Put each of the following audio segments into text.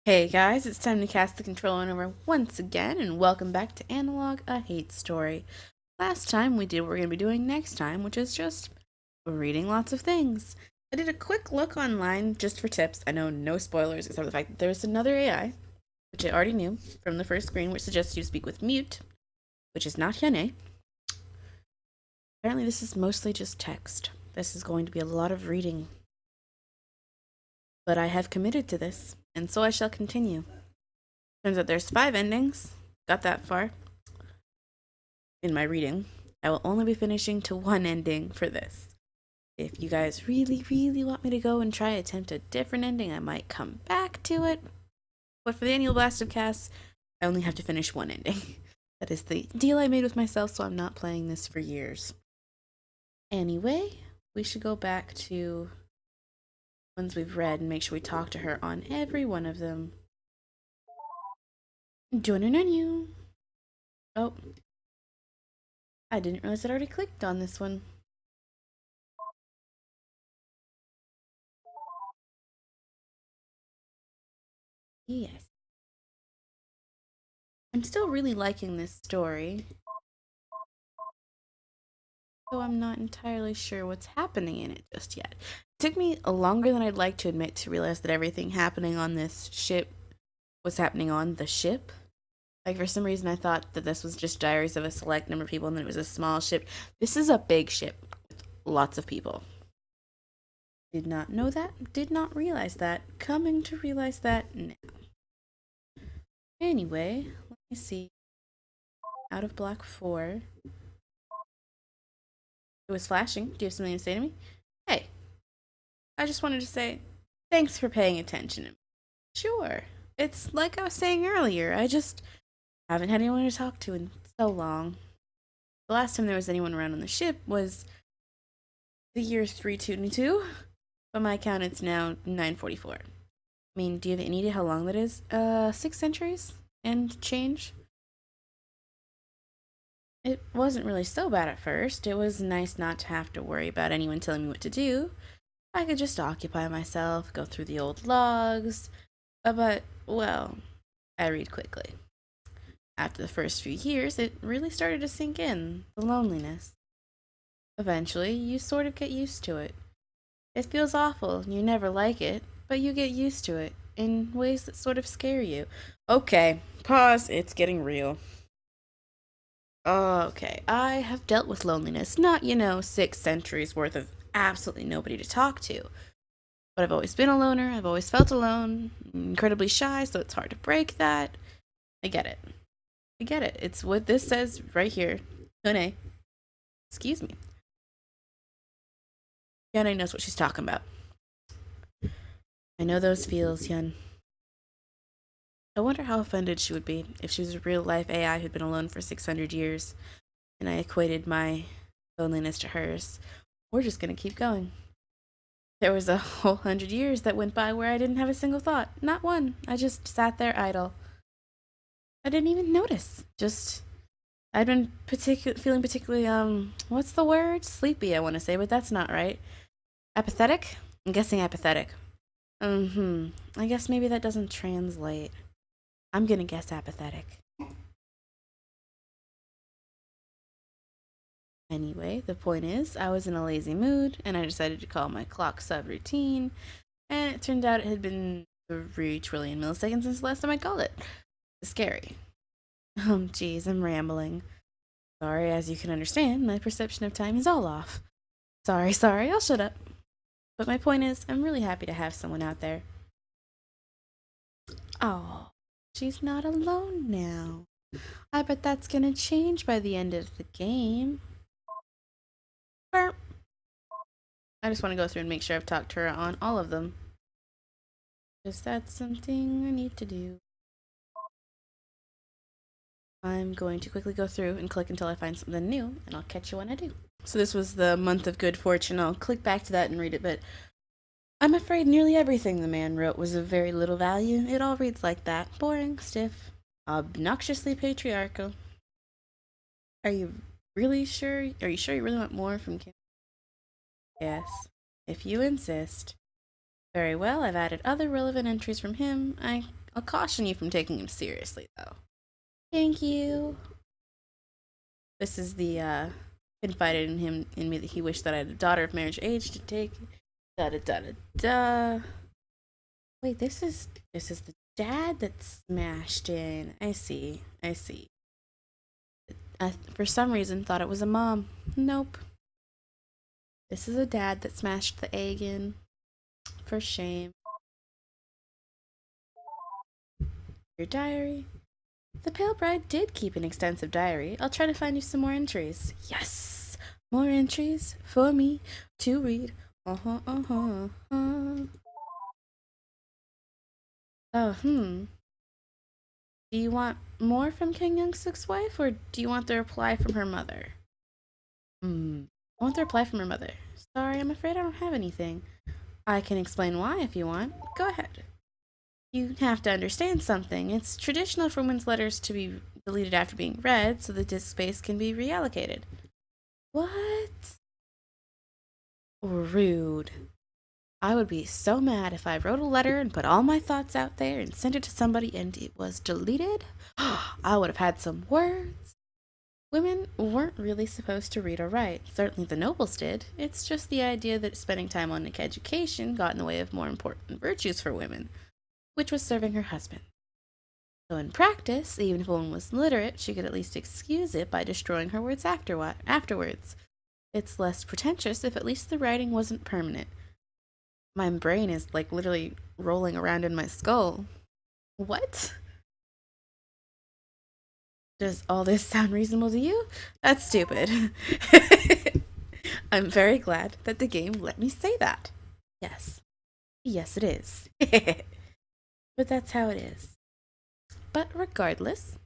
Hey guys, it's time to cast the control over once again, and welcome back to Analogue, a hate story. Last time we did what we're going to be doing next time, which is just reading lots of things. I did a quick look online just for tips. I know no spoilers except for the fact that there's another AI, which I already knew from the first screen, which suggests you speak with mute, which is not Hyun-Ae. Apparently this is mostly just text. This is going to be a lot of reading. But I have committed to this, and so I shall continue. Turns out there's 5 endings. Got that far in my reading. I will only be finishing to 1 ending for this. If you guys really, really want me to go and try attempt a different ending, I might come back to it. But for the annual blast of casts, I only have to finish 1 ending. That is the deal I made with myself, so I'm not playing this for years. Anyway, we should go back to ones we've read and make sure we talk to her on every one of them. Join her menu. Oh, I didn't realize I'd already clicked on this one. Yes. I'm still really liking this story, though I'm not entirely sure what's happening in it just yet. It took me longer than I'd like to admit to realize that everything happening on this ship was happening on the ship. Like, for some reason I thought that this was just Diaries of a Select Number of People and then it was a small ship. This is a big ship with lots of people. Did not know that, did not realize that, coming to realize that now. Anyway, let me see. Out of block 4. It was flashing. Do you have something to say to me? Hey, I just wanted to say thanks for paying attention. Sure. It's like I was saying earlier, I just haven't had anyone to talk to in so long. The last time there was anyone around on the ship was the year 322. By my count, it's now 944. I mean, do you have any idea how long that is? 6 centuries and change? It wasn't really so bad at first. It was nice not to have to worry about anyone telling me what to do. I could just occupy myself, go through the old logs. But, well, I read quickly. After the first few years, it really started to sink in, the loneliness. Eventually, you sort of get used to it. It feels awful, you never like it, but you get used to it in ways that sort of scare you. Okay, pause, it's getting real. Okay, I have dealt with loneliness, not, 6 centuries worth of absolutely nobody to talk to. But I've always been a loner, I've always felt alone, incredibly shy, so it's hard to break that. I get it. I get it. It's what this says right here. Hyun-Ae. Excuse me. Hyun-Ae knows what she's talking about. I know those feels, Hyun. I wonder how offended she would be if she was a real-life AI who'd been alone for 600 years, and I equated my loneliness to hers. We're just gonna keep going. There was a whole 100 years that went by where I didn't have a single thought. Not one. I just sat there idle. I didn't even notice. I'd been feeling particularly, what's the word? Sleepy, I want to say, but that's not right. Apathetic? I'm guessing apathetic. I guess maybe that doesn't translate. I'm gonna guess apathetic. Anyway, the point is, I was in a lazy mood, and I decided to call my clock subroutine, and it turned out it had been 3 trillion milliseconds since the last time I called it. It's scary. Geez, I'm rambling. Sorry, as you can understand, my perception of time is all off. Sorry, I'll shut up. But my point is, I'm really happy to have someone out there. Oh, she's not alone now. I bet that's gonna change by the end of the game. Burp. I just want to go through and make sure I've talked to her on all of them. Because that's something I need to do. I'm going to quickly go through and click until I find something new, and I'll catch you when I do. So this was the month of good fortune. I'll click back to that and read it, but I'm afraid nearly everything the man wrote was of very little value. It all reads like that. Boring, stiff, obnoxiously patriarchal. Are you really sure? Are you sure you really want more from Kim? Yes, if you insist. Very well, I've added other relevant entries from him. I'll I'll caution you from taking him seriously, though. Thank you. This is the, confided in me that he wished that I had a daughter of marriage age to take. Da da da da da. Wait, this is the dad that smashed in. I see. I, for some reason, thought it was a mom. Nope. This is a dad that smashed the egg in. For shame. Your diary. The Pale Bride did keep an extensive diary. I'll try to find you some more entries. Yes! More entries for me to read. Oh, Do you want more from King Young-suk's wife, or do you want the reply from her mother? I want the reply from her mother. Sorry, I'm afraid I don't have anything. I can explain why if you want. Go ahead. You have to understand something. It's traditional for women's letters to be deleted after being read, so the disk space can be reallocated. What? Rude. I would be so mad if I wrote a letter and put all my thoughts out there and sent it to somebody and it was deleted. I would have had some words. Women weren't really supposed to read or write. Certainly the nobles did. It's just the idea that spending time on education got in the way of more important virtues for women, which was serving her husband. So in practice, even if a woman was literate, she could at least excuse it by destroying her words afterwards. It's less pretentious if at least the writing wasn't permanent. My brain is like literally rolling around in my skull. What? Does all this sound reasonable to you? That's stupid. I'm very glad that the game let me say that. Yes. Yes, it is. But that's how it is. But regardless,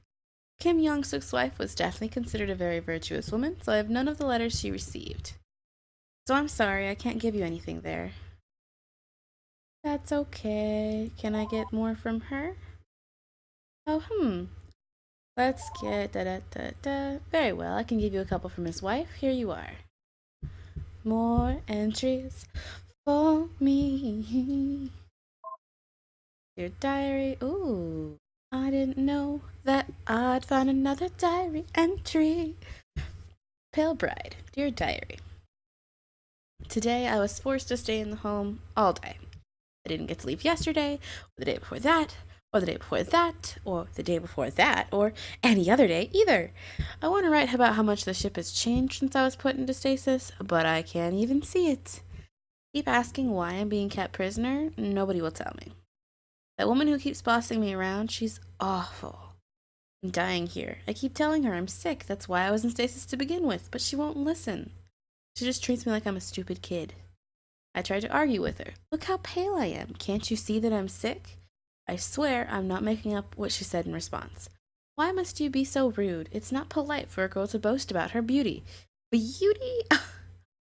Kim Young-suk's wife was definitely considered a very virtuous woman, so I have none of the letters she received. So I'm sorry, I can't give you anything there. That's okay. Can I get more from her? Oh, Let's get Very well, I can give you a couple from his wife. Here you are. More entries for me. Your diary. Ooh, I didn't know that I'd find another diary entry. Pale Bride, dear diary. Today I was forced to stay in the home all day. I didn't get to leave yesterday, or the day before that, or the day before that, or the day before that, or any other day either. I want to write about how much the ship has changed since I was put into stasis, but I can't even see it. Keep asking why I'm being kept prisoner, nobody will tell me. That woman who keeps bossing me around, she's awful. I'm dying here. I keep telling her I'm sick, that's why I was in stasis to begin with, but she won't listen. She just treats me like I'm a stupid kid. I tried to argue with her. Look how pale I am. Can't you see that I'm sick? I swear I'm not making up what she said in response. Why must you be so rude? It's not polite for a girl to boast about her beauty. Beauty?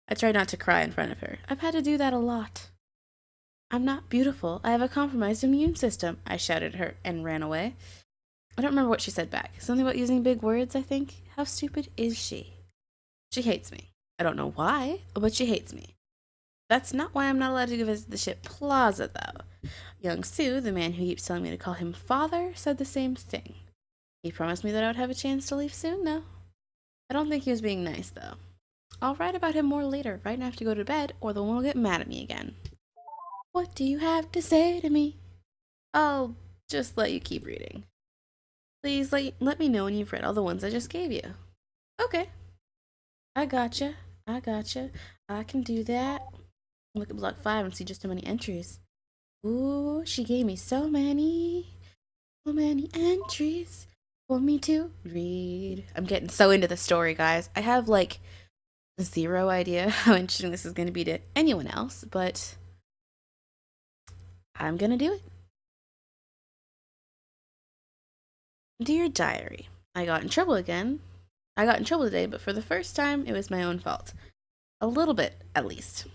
I tried not to cry in front of her. I've had to do that a lot. I'm not beautiful. I have a compromised immune system. I shouted at her and ran away. I don't remember what she said back. Something about using big words, I think. How stupid is she? She hates me. I don't know why, but she hates me. That's not why I'm not allowed to visit the ship Plaza, though. Young Soo, the man who keeps telling me to call him father, said the same thing. He promised me that I would have a chance to leave soon, though. I don't think he was being nice, though. I'll write about him more later, right after I go to bed, or the woman will get mad at me again. What do you have to say to me? I'll just let you keep reading. Please let me know when you've read all the ones I just gave you. Okay. I gotcha. I can do that. Look at block 5 and see just how many entries. Ooh, she gave me so many entries for me to read. I'm getting so into the story, guys. I have like zero idea how interesting this is going to be to anyone else, but I'm gonna do it. Dear Diary, I got in trouble again. I got in trouble today, but for the first time, it was my own fault. A little bit, at least.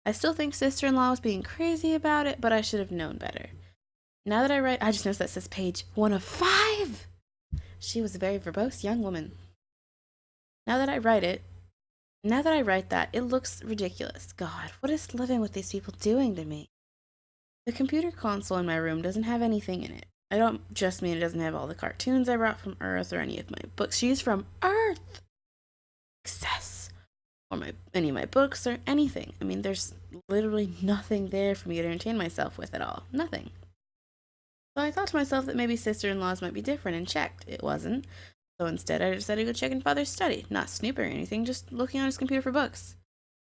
I still think sister-in-law was being crazy about it, but I should have known better. Now that I write, I just noticed that says page 1 of 5! She was a very verbose young woman. Now that I write that, it looks ridiculous. God, what is living with these people doing to me? The computer console in my room doesn't have anything in it. I don't just mean it doesn't have all the cartoons I brought from Earth or any of my books. She's from Earth! Success! Or any of my books or anything. I mean, there's literally nothing there for me to entertain myself with at all. Nothing. So I thought to myself that maybe sister-in-laws might be different and checked. It wasn't. So instead, I decided to go check in father's study. Not snooping or anything, just looking on his computer for books.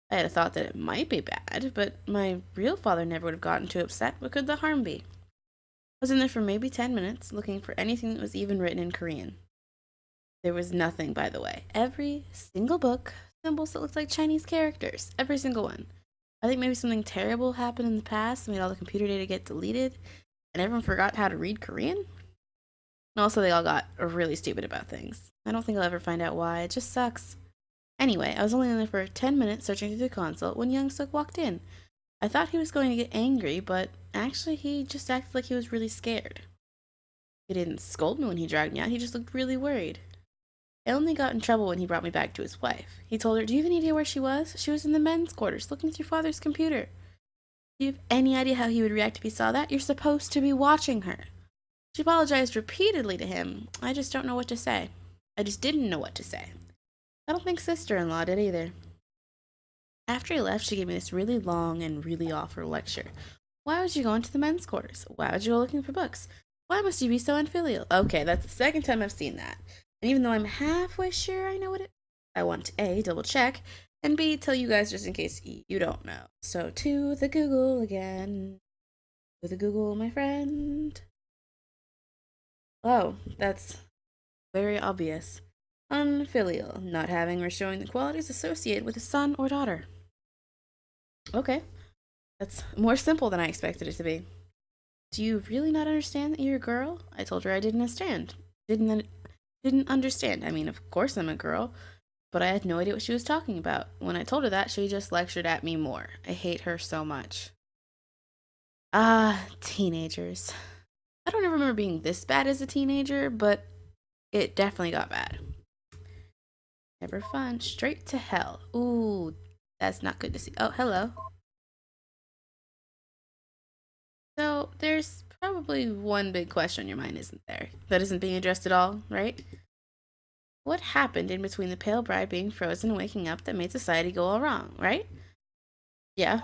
I had a thought that it might be bad, but my real father never would have gotten too upset. What could the harm be? I was in there for maybe 10 minutes, looking for anything that was even written in Korean. There was nothing, by the way. Every single book, symbols that looked like Chinese characters. Every single one. I think maybe something terrible happened in the past, made all the computer data get deleted, and everyone forgot how to read Korean? And also, they all got really stupid about things. I don't think I'll ever find out why. It just sucks. Anyway, I was only in there for 10 minutes searching through the console when Young-suk walked in. I thought he was going to get angry, but actually he just acted like he was really scared. He didn't scold me when he dragged me out, he just looked really worried. I only got in trouble when he brought me back to his wife. He told her, "Do you have any idea where she was? She was in the men's quarters, looking through father's computer." "Do you have any idea how he would react if he saw that? You're supposed to be watching her." She apologized repeatedly to him. I just don't know what to say. I just didn't know what to say. I don't think sister-in-law did either. After he left, she gave me this really long and really awful lecture. Why would you go into the men's quarters? Why would you go looking for books? Why must you be so unfilial? Okay, that's the second time I've seen that. And even though I'm halfway sure I know what it is, I want to A, double check, and B, tell you guys just in case you don't know. So to the Google again. To the Google, my friend. Oh, that's very obvious. Unfilial, not having or showing the qualities associated with a son or daughter. Okay, that's more simple than I expected it to be. Do you really not understand that you're a girl? I told her I didn't understand. Didn't understand. I mean, of course I'm a girl, but I had no idea what she was talking about. When I told her that, she just lectured at me more. I hate her so much. Teenagers. I don't ever remember being this bad as a teenager, but it definitely got bad. Never fun. Straight to hell. Ooh, that's not good to see. Oh, hello. So, there's probably one big question on your mind, isn't there? That isn't being addressed at all, right? What happened in between the pale bride being frozen and waking up that made society go all wrong, right? Yeah.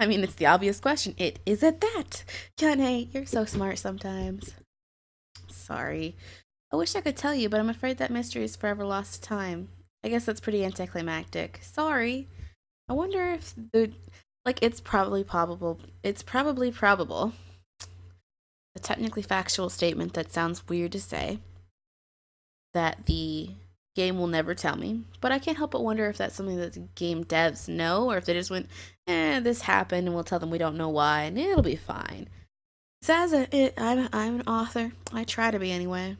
I mean, it's the obvious question. It is at that. Hyun-Ae, you're so smart sometimes. Sorry. I wish I could tell you, but I'm afraid that mystery is forever lost to time. I guess that's pretty anticlimactic. Sorry. I wonder if it's probably probable. It's probably probable. A technically factual statement that sounds weird to say. That the game will never tell me, but I can't help but wonder if that's something that the game devs know, or if they just went, this happened, and we'll tell them we don't know why, and it'll be fine. So I'm an author. I try to be anyway.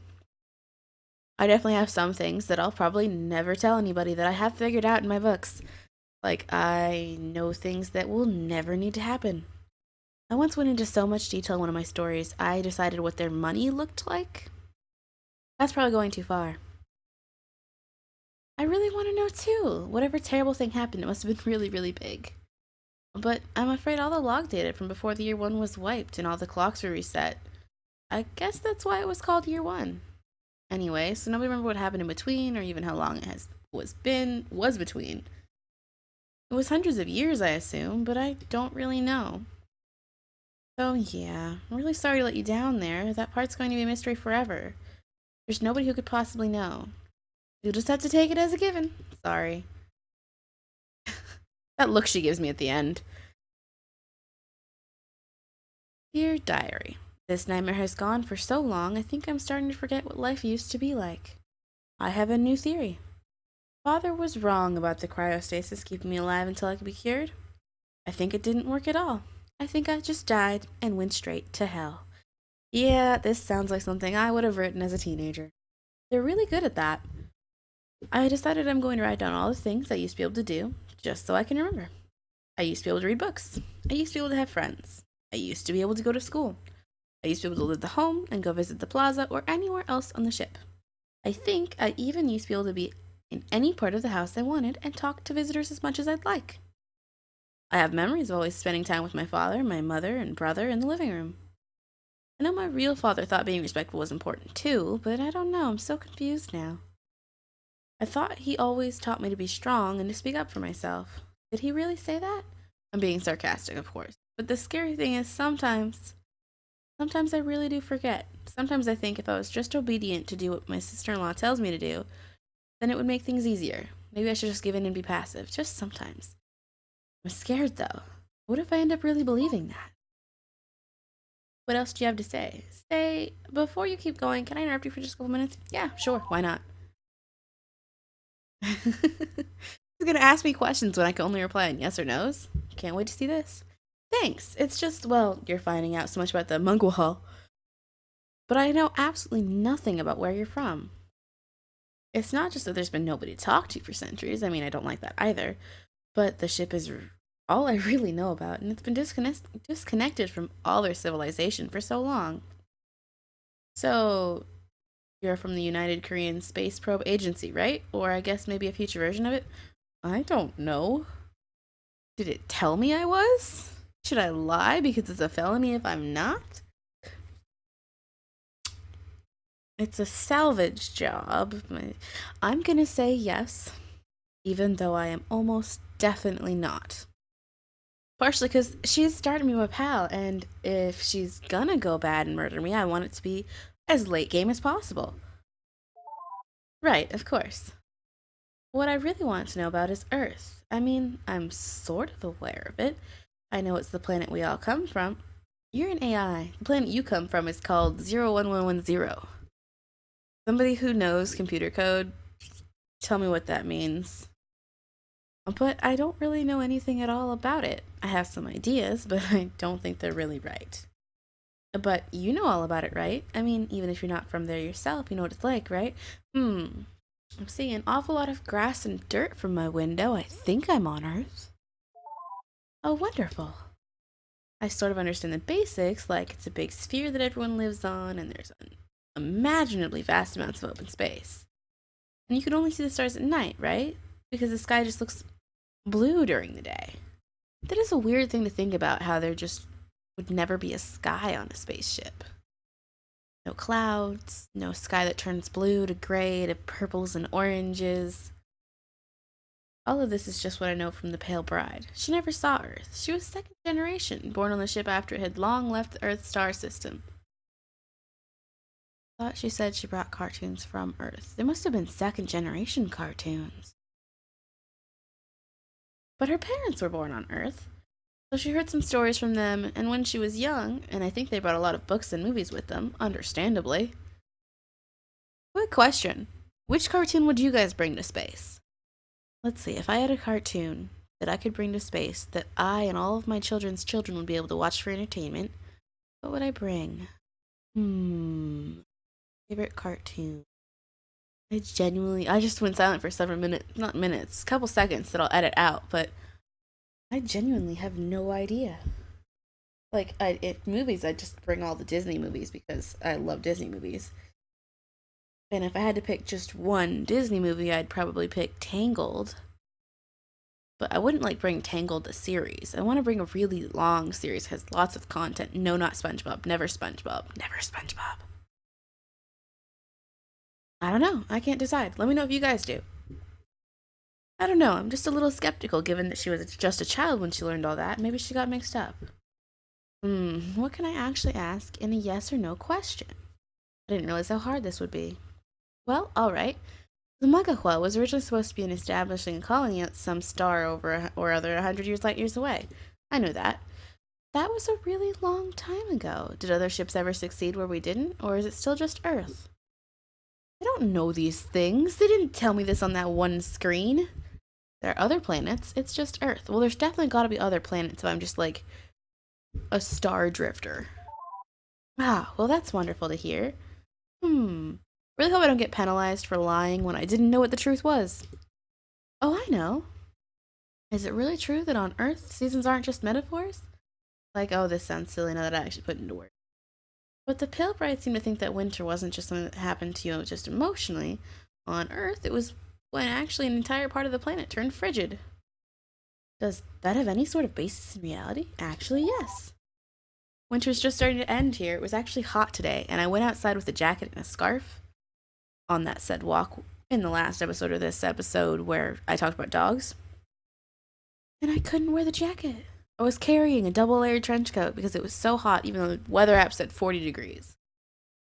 I definitely have some things that I'll probably never tell anybody that I have figured out in my books. Like, I know things that will never need to happen. I once went into so much detail in one of my stories, I decided what their money looked like. That's probably going too far. I really want to know too. Whatever terrible thing happened, it must have been really, really big. But I'm afraid all the log data from before the year 1 was wiped and all the clocks were reset. I guess that's why it was called year 1. Anyway, so nobody remember what happened in between or even how long it was between. It was hundreds of years, I assume, but I don't really know. So yeah, I'm really sorry to let you down there. That part's going to be a mystery forever. There's nobody who could possibly know. You'll just have to take it as a given. Sorry. That look she gives me at the end. Dear Diary, this nightmare has gone for so long, I think I'm starting to forget what life used to be like. I have a new theory. Father was wrong about the cryostasis keeping me alive until I could be cured. I think it didn't work at all. I think I just died and went straight to hell. Yeah, this sounds like something I would have written as a teenager. They're really good at that. I decided I'm going to write down all the things I used to be able to do, just so I can remember. I used to be able to read books. I used to be able to have friends. I used to be able to go to school. I used to be able to live at home and go visit the plaza or anywhere else on the ship. I think I even used to be able to be in any part of the house I wanted and talk to visitors as much as I'd like. I have memories of always spending time with my father, my mother, and brother in the living room. I know my real father thought being respectful was important too, but I don't know, I'm so confused now. I thought he always taught me to be strong and to speak up for myself. Did he really say that? I'm being sarcastic, of course. But the scary thing is sometimes I really do forget. Sometimes I think if I was just obedient to do what my sister-in-law tells me to do, then it would make things easier. Maybe I should just give in and be passive, just sometimes. I'm scared though. What if I end up really believing that? What else do you have to say? Before you keep going, can I interrupt you for just a couple minutes? Yeah, sure, why not? He's gonna ask me questions when I can only reply in yes or no's. Can't wait to see this. Thanks. It's just, well, you're finding out so much about the Mungwa, but I know absolutely nothing about where you're from. It's not just that there's been nobody to talk to for centuries. I mean, I don't like that either. But the ship is all I really know about, and it's been disconnected from all their civilization for so long. So, you're from the United Korean Space Probe Agency, right? Or I guess maybe a future version of it? I don't know. Did it tell me I was? Should I lie because it's a felony if I'm not? It's a salvage job. I'm gonna say yes, even though I am almost definitely not. Partially because she's starting me with a pal, and if she's gonna go bad and murder me, I want it to be as late game as possible. Right, of course. What I really want to know about is Earth. I mean, I'm sort of aware of it. I know it's the planet we all come from. You're an AI. The planet you come from is called 01110. Somebody who knows computer code, tell me what that means. But I don't really know anything at all about it. I have some ideas, but I don't think they're really right. But you know all about it, right? I mean, even if you're not from there yourself, you know what it's like, right? I'm seeing an awful lot of grass and dirt from my window. I think I'm on Earth. Oh, wonderful. I sort of understand the basics, like it's a big sphere that everyone lives on, and there's unimaginably vast amounts of open space. And you can only see the stars at night, right? Because the sky just looks blue during the day. That is a weird thing to think about, how there just would never be a sky on a spaceship. No clouds, no sky that turns blue to gray to purples and oranges. All of this is just what I know from the Pale Bride. She never saw Earth. She was second generation, born on the ship after it had long left the Earth star system. I thought she said she brought cartoons from Earth. They must have been second generation cartoons. But her parents were born on Earth, so she heard some stories from them, and when she was young, and I think they brought a lot of books and movies with them, understandably. Quick question. Which cartoon would you guys bring to space? Let's see, if I had a cartoon that I could bring to space that I and all of my children's children would be able to watch for entertainment, what would I bring? Favorite cartoon. I just went silent for several minutes, not minutes, a couple seconds that I'll edit out, but I genuinely have no idea. Like, movies, I'd just bring all the Disney movies because I love Disney movies. And if I had to pick just one Disney movie, I'd probably pick Tangled. But I wouldn't like bring Tangled the series. I want to bring a really long series that has lots of content. No, not SpongeBob. Never SpongeBob. Never SpongeBob. I don't know. I can't decide. Let me know if you guys do. I don't know. I'm just a little skeptical given that she was just a child when she learned all that. Maybe she got mixed up. What can I actually ask in a yes or no question? I didn't realize how hard this would be. Well, alright. The Mugahua was originally supposed to be an establishing a colony at some star over or other 100 light years away. I knew that. That was a really long time ago. Did other ships ever succeed where we didn't, or is it still just Earth? I don't know these things. They didn't tell me this on that one screen. There are other planets. It's just Earth. Well, there's definitely got to be other planets if I'm just like a star drifter. Ah, well, that's wonderful to hear. Really hope I don't get penalized for lying when I didn't know what the truth was. Oh, I know. Is it really true that on Earth, seasons aren't just metaphors? Like, oh, this sounds silly now that I actually put it into words. But the Pale Bride seemed to think that winter wasn't just something that happened to you just emotionally. On Earth, it was when actually an entire part of the planet turned frigid. Does that have any sort of basis in reality? Actually, yes. Winter's just starting to end here. It was actually hot today, and I went outside with a jacket and a scarf on that said walk in the last episode or this episode where I talked about dogs. And I couldn't wear the jacket. I was carrying a double layered trench coat because it was so hot, even though the weather app said 40 degrees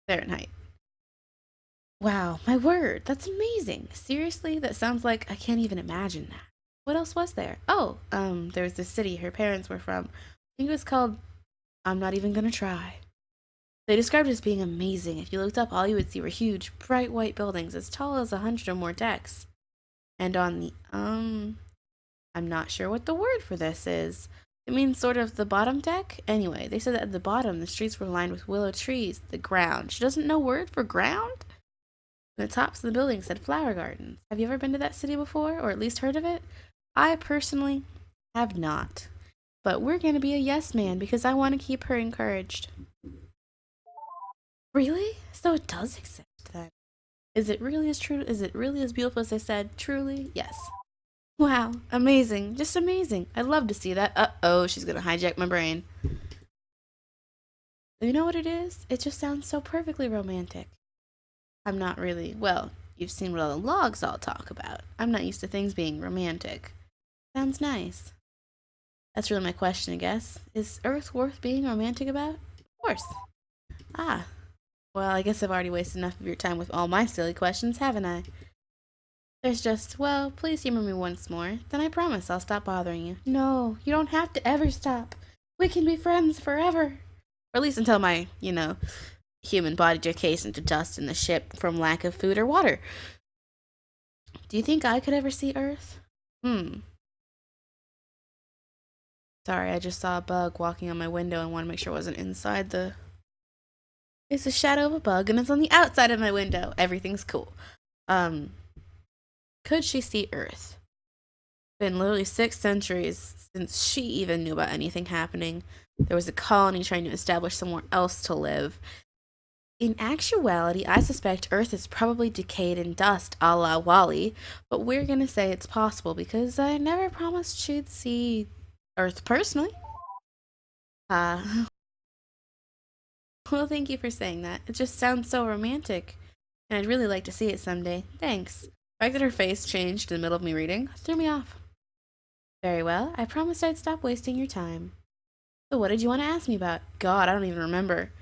Fahrenheit. Wow, my word, that's amazing. Seriously, that sounds like I can't even imagine that. What else was there? Oh, there was this city her parents were from. I think it was called I'm Not Even Gonna Try. They described it as being amazing. If you looked up, all you would see were huge, bright white buildings as tall as 100 or more decks. And on the, I'm not sure what the word for this is. It means sort of the bottom deck? Anyway, they said that at the bottom, the streets were lined with willow trees. The ground. She doesn't know word for ground? And the tops of the buildings said flower gardens. Have you ever been to that city before, or at least heard of it? I personally have not. But we're going to be a yes man because I want to keep her encouraged. Really? So it does exist then. Is it really as true? Is it really as beautiful as I said? Truly? Yes. Wow, amazing. Just amazing. I'd love to see that. Uh-oh, she's gonna hijack my brain. You know what it is? It just sounds so perfectly romantic. I'm not really, well, you've seen what all the logs all talk about. I'm not used to things being romantic. Sounds nice. That's really my question, I guess. Is Earth worth being romantic about? Of course. Ah. Well, I guess I've already wasted enough of your time with all my silly questions, haven't I? There's just, well, please humor me once more. Then I promise I'll stop bothering you. No, you don't have to ever stop. We can be friends forever. Or at least until my, human body decays into dust in the ship from lack of food or water. Do you think I could ever see Earth? Sorry, I just saw a bug walking on my window and wanted to make sure it wasn't inside the... It's a shadow of a bug and it's on the outside of my window. Everything's cool. Could she see Earth? Been literally 6 centuries since she even knew about anything happening. There was a colony trying to establish somewhere else to live. In actuality, I suspect Earth is probably decayed in dust a la Wall-E, but we're gonna say it's possible because I never promised she'd see Earth personally. Well, thank you for saying that. It just sounds so romantic, and I'd really like to see it someday. Thanks. The fact that her face changed in the middle of me reading threw me off. Very well, I promised I'd stop wasting your time. So what did you want to ask me about? God, I don't even remember.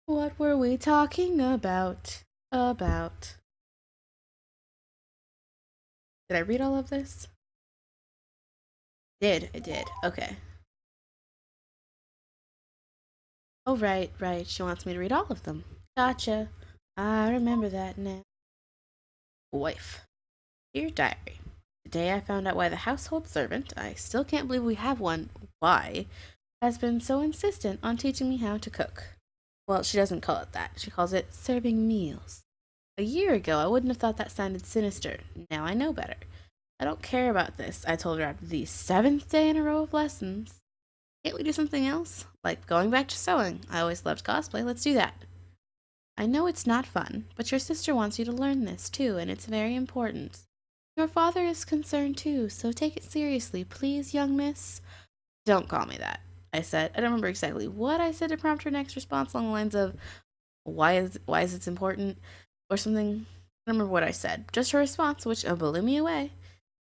What were we talking about? Did I read all of this? I did. Okay. Oh, right. She wants me to read all of them. Gotcha. I remember that now. Wife. Dear Diary. Today I found out why the household servant, I still can't believe we have one, why, has been so insistent on teaching me how to cook. Well, she doesn't call it that. She calls it serving meals. A year ago, I wouldn't have thought that sounded sinister. Now I know better. I don't care about this, I told her after the 7th day in a row of lessons. Can't we do something else? Like going back to sewing. I always loved cosplay. Let's do that. I know it's not fun, but your sister wants you to learn this too, and it's very important. Your father is concerned too, so take it seriously, please, young miss. Don't call me that, I said. I don't remember exactly what I said to prompt her next response along the lines of, why is it important? Or something. I don't remember what I said. Just her response, which blew me away.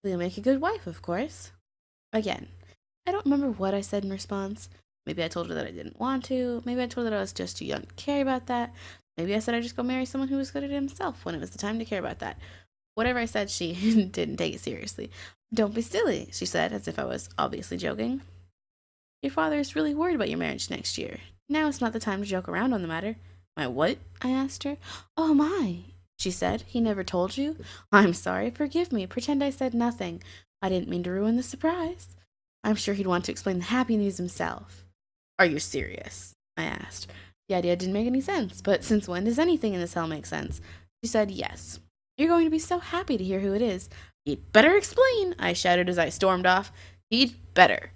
You'll make a good wife, of course. Again, I don't remember what I said in response. Maybe I told her that I didn't want to. Maybe I told her that I was just too young to care about that. Maybe I said I'd just go marry someone who was good at it himself when it was the time to care about that. Whatever I said, she didn't take it seriously. Don't be silly, she said, as if I was obviously joking. Your father is really worried about your marriage next year. Now is not the time to joke around on the matter. My what? I asked her. Oh my, she said. He never told you? I'm sorry, forgive me. Pretend I said nothing. I didn't mean to ruin the surprise. I'm sure he'd want to explain the happy news himself. Are you serious? I asked. The idea didn't make any sense, but since when does anything in this hell make sense? She said yes. You're going to be so happy to hear who it is. He'd better explain, I shouted as I stormed off. He'd better.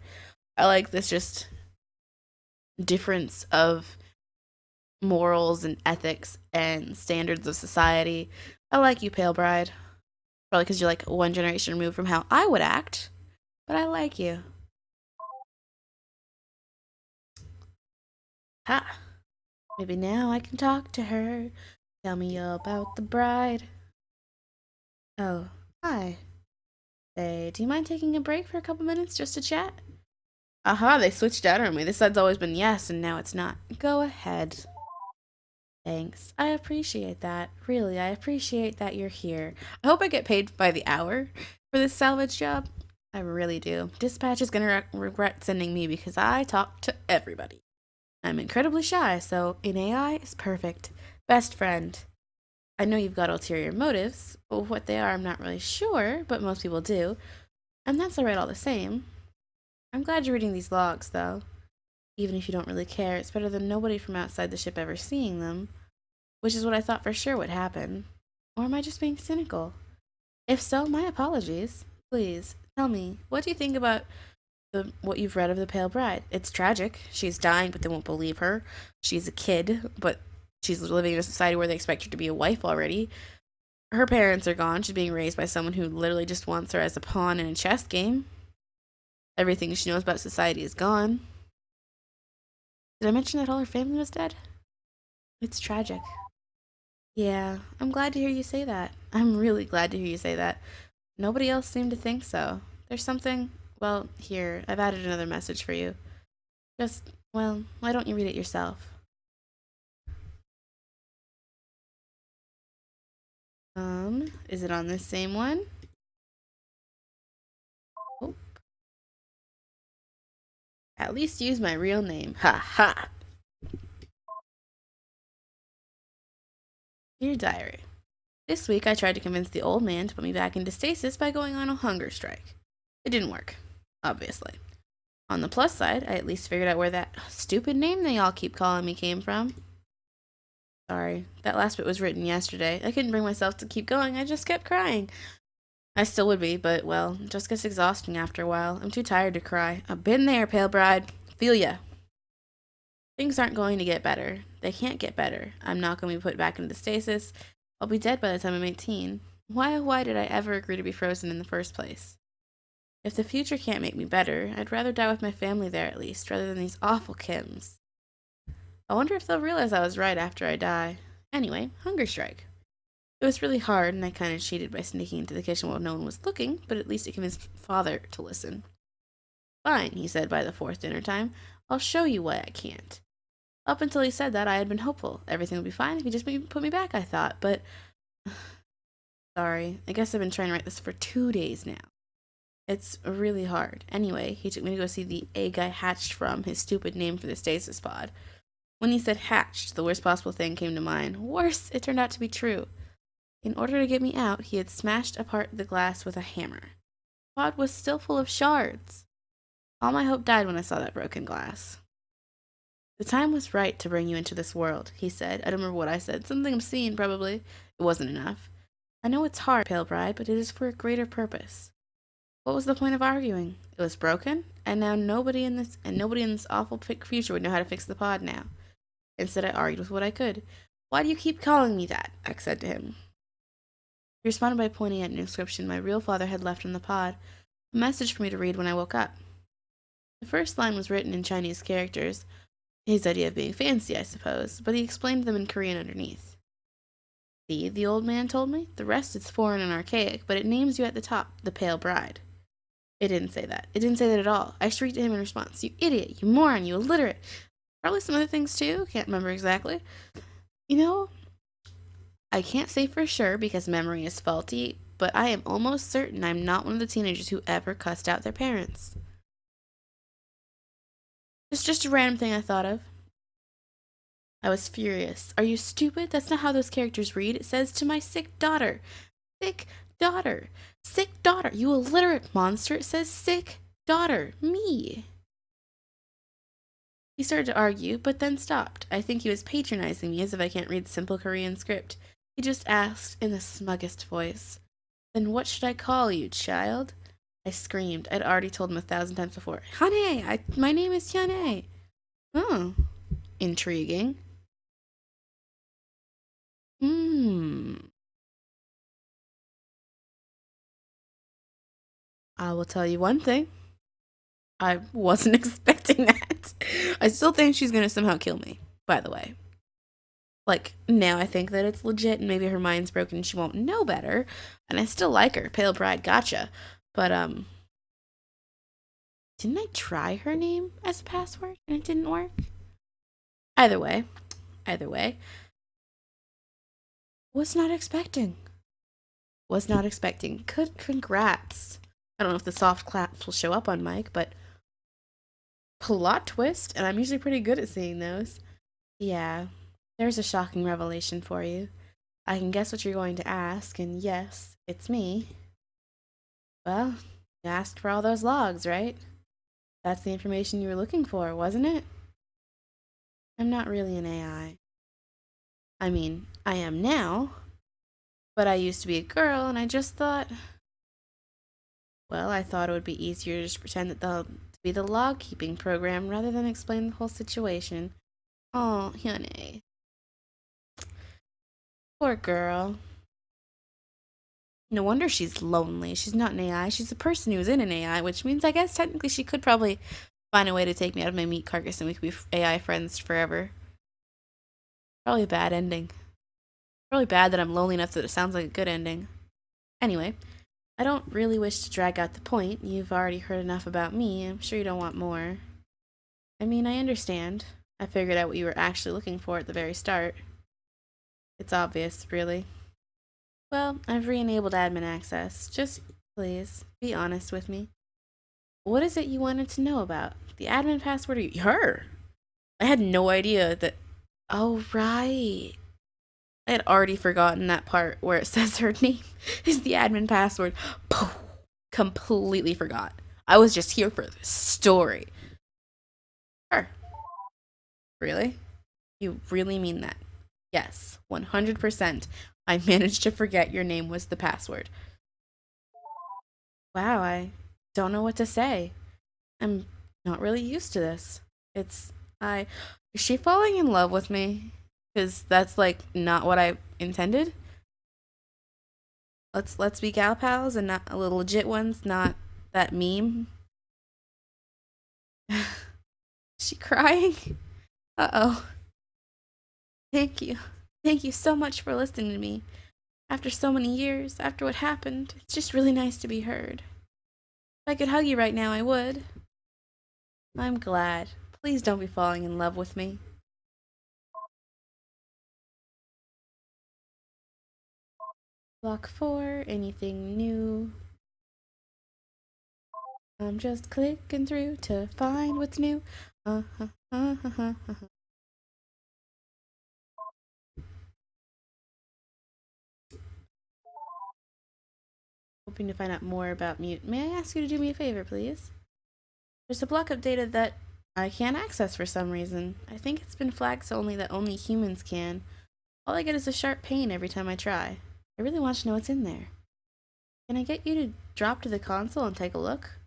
I like this just difference of morals and ethics and standards of society. I like you, Pale Bride. Probably because you're like one generation removed from how I would act, but I like you. Ha! Maybe now I can talk to her. Tell me all about the bride. Oh, hi. Say, do you mind taking a break for a couple minutes just to chat? Aha, they switched out on me. This side's always been yes, and now it's not. Go ahead. Thanks. I appreciate that. Really, I appreciate that you're here. I hope I get paid by the hour for this salvage job. I really do. Dispatch is gonna regret sending me because I talk to everybody. I'm incredibly shy, so Inane is perfect. Best friend. I know you've got ulterior motives. What they are, I'm not really sure, but most people do. And that's alright all the same. I'm glad you're reading these logs, though. Even if you don't really care, it's better than nobody from outside the ship ever seeing them. Which is what I thought for sure would happen. Or am I just being cynical? If so, my apologies. Please, tell me, what do you think about what you've read of the Pale Bride? It's tragic. She's dying, but they won't believe her. She's a kid, but she's living in a society where they expect her to be a wife already. Her parents are gone. She's being raised by someone who literally just wants her as a pawn in a chess game. Everything she knows about society is gone. Did I mention that all her family was dead? It's tragic. Yeah, I'm glad to hear you say that. I'm really glad to hear you say that. Nobody else seemed to think so. There's something. Well, here, I've added another message for you. Just, well, why don't you read it yourself? Is it on this same one? Oh. At least use my real name. Ha ha! Dear Diary. This week I tried to convince the old man to put me back into stasis by going on a hunger strike. It didn't work, obviously. On the plus side, I at least figured out where that stupid name they all keep calling me came from. Sorry, that last bit was written yesterday. I couldn't bring myself to keep going, I just kept crying. I still would be, but, well, it just gets exhausting after a while. I'm too tired to cry. I've been there, Pale Bride. Feel ya. Things aren't going to get better. They can't get better. I'm not going to be put back into stasis. I'll be dead by the time I'm 18. Why did I ever agree to be frozen in the first place? If the future can't make me better, I'd rather die with my family there at least, rather than these awful Kims. I wonder if they'll realize I was right after I die. Anyway, hunger strike. It was really hard, and I kind of cheated by sneaking into the kitchen while no one was looking, but at least it convinced Father to listen. Fine, he said by the fourth dinner time. I'll show you why I can't. Up until he said that, I had been hopeful. Everything would be fine if he just put me back, I thought, but... Sorry, I guess I've been trying to write this for 2 days now. It's really hard. Anyway, he took me to go see the egg I hatched from, his stupid name for the stasis pod. When he said hatched, the worst possible thing came to mind. Worse, it turned out to be true. In order to get me out, he had smashed apart the glass with a hammer. The pod was still full of shards. All my hope died when I saw that broken glass. The time was right to bring you into this world, he said. I don't remember what I said. Something obscene, probably. It wasn't enough. I know it's hard, Pale Bride, but it is for a greater purpose. What was the point of arguing? It was broken, and now nobody in this awful future would know how to fix the pod now. Instead, I argued with what I could. Why do you keep calling me that? I said to him. He responded by pointing at an inscription my real father had left on the pod, a message for me to read when I woke up. The first line was written in Chinese characters, his idea of being fancy, I suppose, but he explained them in Korean underneath. See, the old man told me, the rest is foreign and archaic, but it names you at the top, the Pale Bride. It didn't say that. It didn't say that at all. I shrieked at him in response. You idiot, you moron, you illiterate. Probably some other things too, can't remember exactly. You know, I can't say for sure because memory is faulty, but I am almost certain I'm not one of the teenagers who ever cussed out their parents. It's just a random thing I thought of. I was furious. Are you stupid? That's not how those characters read. It says, to my sick daughter. Sick daughter. Sick daughter. You illiterate monster. It says sick daughter. Me. He started to argue, but then stopped. I think he was patronizing me as if I can't read simple Korean script. He just asked in the smuggest voice, then what should I call you, child? I screamed. I'd already told him 1,000 times before. Hyun-Ae! My name is Hyun-Ae. Oh. Intriguing. I will tell you one thing. I wasn't expecting that. I still think she's gonna somehow kill me, by the way. Like, now I think that it's legit and maybe her mind's broken and she won't know better. And I still like her. Pale Pride, gotcha. But, didn't I try her name as a password and it didn't work? Either way, was not expecting. Was not expecting. Congrats. I don't know if the soft claps will show up on mic, but plot twist, and I'm usually pretty good at seeing those. Yeah, there's a shocking revelation for you. I can guess what you're going to ask, and yes, it's me. Well, you asked for all those logs, right? That's the information you were looking for, wasn't it? I'm not really an AI. I mean, I am now, but I used to be a girl, and I just thought, well, I thought it would be easier to just pretend that to be the log keeping program rather than explain the whole situation. Oh, Hyun-Ae. Poor girl. No wonder she's lonely. She's not an AI. She's a person who's in an AI, which means I guess technically she could probably find a way to take me out of my meat carcass and we could be AI friends forever. Probably a bad ending. Probably bad that I'm lonely enough that it sounds like a good ending. Anyway, I don't really wish to drag out the point. You've already heard enough about me. I'm sure you don't want more. I mean, I understand. I figured out what you were actually looking for at the very start. It's obvious, really. Well, I've re-enabled admin access. Just, please, be honest with me. What is it you wanted to know about? The admin password or her? I had no idea that... Oh, right. I had already forgotten that part where it says her name is the admin password. Completely forgot. I was just here for the story. Her. Really? You really mean that? Yes, 100%. I managed to forget your name was the password. Wow, I don't know what to say. I'm not really used to this. Is she falling in love with me? Because that's like not what I intended. Let's be gal pals and not little legit ones, not that meme. Is she crying? Uh-oh. Thank you. Thank you so much for listening to me. After so many years, after what happened, it's just really nice to be heard. If I could hug you right now, I would. I'm glad. Please don't be falling in love with me. Block 4, anything new? I'm just clicking through to find what's new. Uh-huh, uh-huh, uh-huh. Hoping to find out more about Mute. May I ask you to do me a favor, please? There's a block of data that I can't access for some reason. I think it's been flagged so that only humans can. All I get is a sharp pain every time I try. I really want to know what's in there. Can I get you to drop to the console and take a look?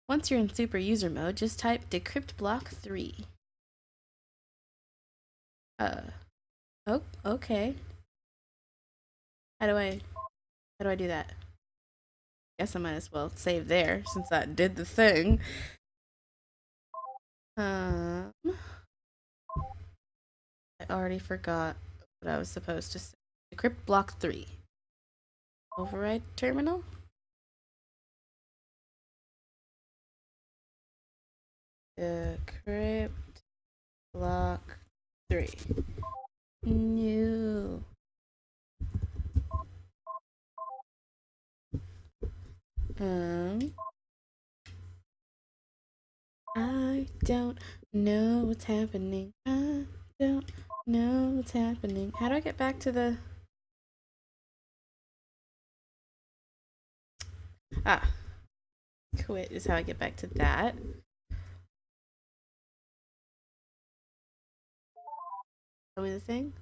Once you're in super user mode, just type decrypt block 3. Oh, okay. How do I do that? Guess I might as well save there since that did the thing. I already forgot what I was supposed to say. Decrypt block 3. Override terminal? Decrypt block 3. New. I don't know what's happening. I don't know what's happening. How do I get back to the... Ah. Quit is how I get back to that. Tell me the thing.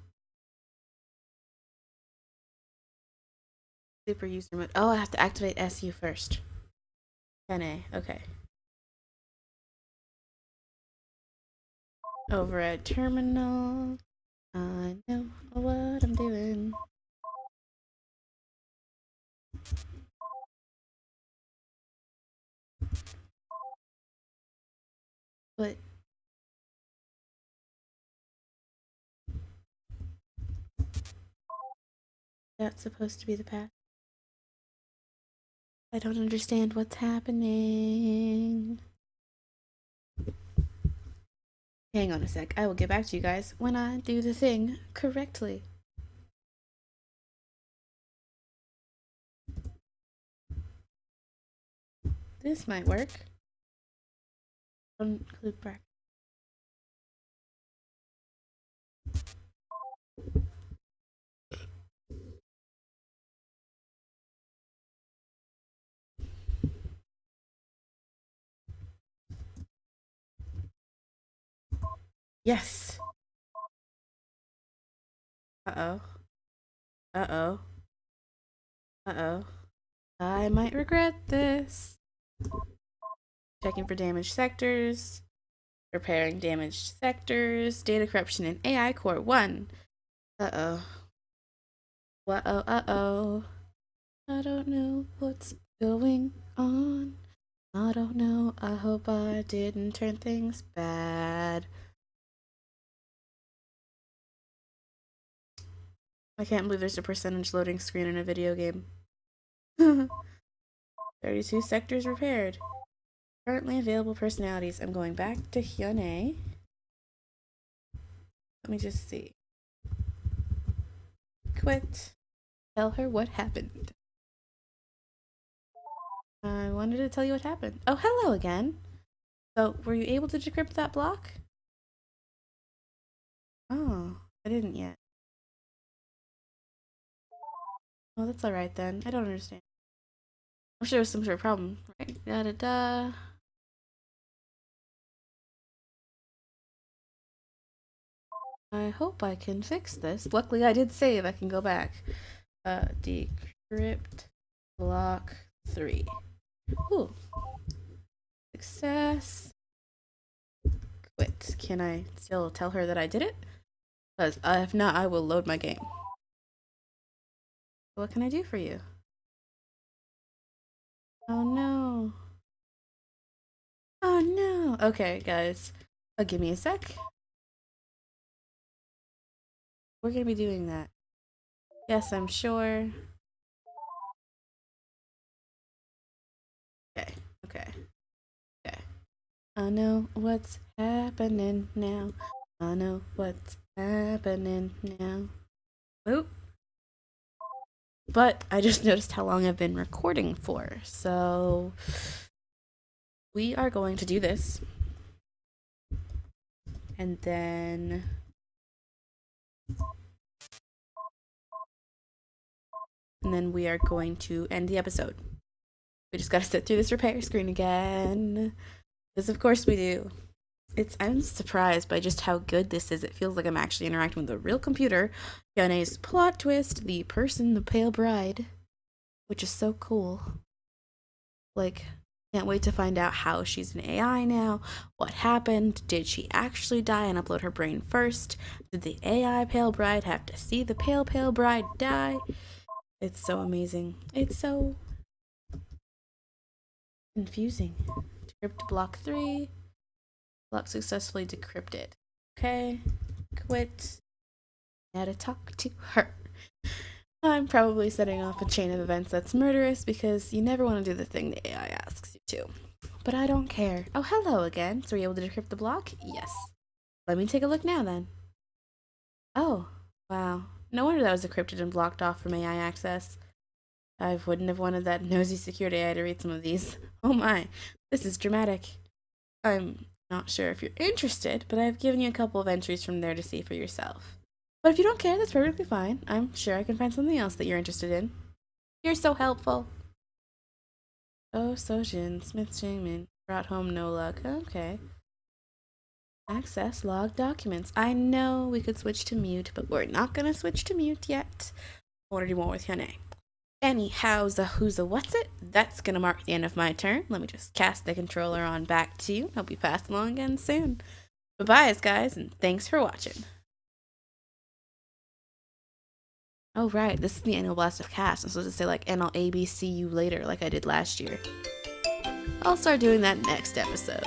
Super user mode. Oh, I have to activate SU first. Hyun-Ae. Okay. Override terminal. I know what I'm doing. But That's supposed to be the path. I don't understand what's happening. Hang on a sec. I will get back to you guys when I do the thing correctly. This might work. Include bracket. Yes. Uh-oh. Uh-oh. Uh-oh. I might regret this. Checking for damaged sectors. Repairing damaged sectors. Data corruption in AI Core 1. Uh-oh. Uh-oh, uh-oh. I don't know what's going on. I don't know. I hope I didn't turn things bad. I can't believe there's a percentage loading screen in a video game. 32 sectors repaired. Currently available personalities. I'm going back to Hyun-Ae. Let me just see. Quit. Tell her what happened. I wanted to tell you what happened. Oh, hello again. So, were you able to decrypt that block? Oh, I didn't yet. Oh, that's alright then. I don't understand. I'm sure it was some sort of problem, right? Da-da-da. I hope I can fix this. Luckily, I did save. I can go back. Decrypt block 3. Ooh. Success. Quit. Can I still tell her that I did it? Because if not, I will load my game. What can I do for you? Oh no. Oh no. Okay, guys. Give me a sec. We're gonna be doing that. Yes, I'm sure. Okay, okay, okay. I know what's happening now. I know what's happening now. Oop. But I just noticed how long I've been recording for, so we are going to do this. And then we are going to end the episode. We just gotta sit through this repair screen again. Because of course we do. I'm surprised by just how good this is. It feels like I'm actually interacting with a real computer. Hyun-Ae's plot twist, the person, the pale bride, which is so cool. Like, can't wait to find out how she's an AI now. What happened? Did she actually die and upload her brain first? Did the AI pale bride have to see the pale bride die? It's so amazing. It's so confusing. Decrypt block 3. Block successfully decrypted. Okay. Quit. Now to talk to her. I'm probably setting off a chain of events that's murderous because you never want to do the thing the AI asks you to. But I don't care. Oh, hello again. So were you able to decrypt the block? Yes. Let me take a look now then. Oh, wow. No wonder that was decrypted and blocked off from AI access. I wouldn't have wanted that nosy security AI to read some of these. Oh my, this is dramatic. I'm not sure if you're interested, but I've given you a couple of entries from there to see for yourself. But if you don't care, that's perfectly fine. I'm sure I can find something else that you're interested in. You're so helpful. Oh, Sojin, Smith Jingmin, brought home no luck. Okay. Access log documents. I know we could switch to mute, but we're not gonna switch to mute yet. I want to do more with Hyun-Ae. Anyhow, who's a what's it? That's gonna mark the end of my turn. Let me just cast the controller on back to you. I'll be passing along again soon. Bye-bye, guys, and thanks for watching. Oh, right, this is the annual blast of cast. I'm supposed to say, like, and I'll ABC you later, like I did last year. I'll start doing that next episode.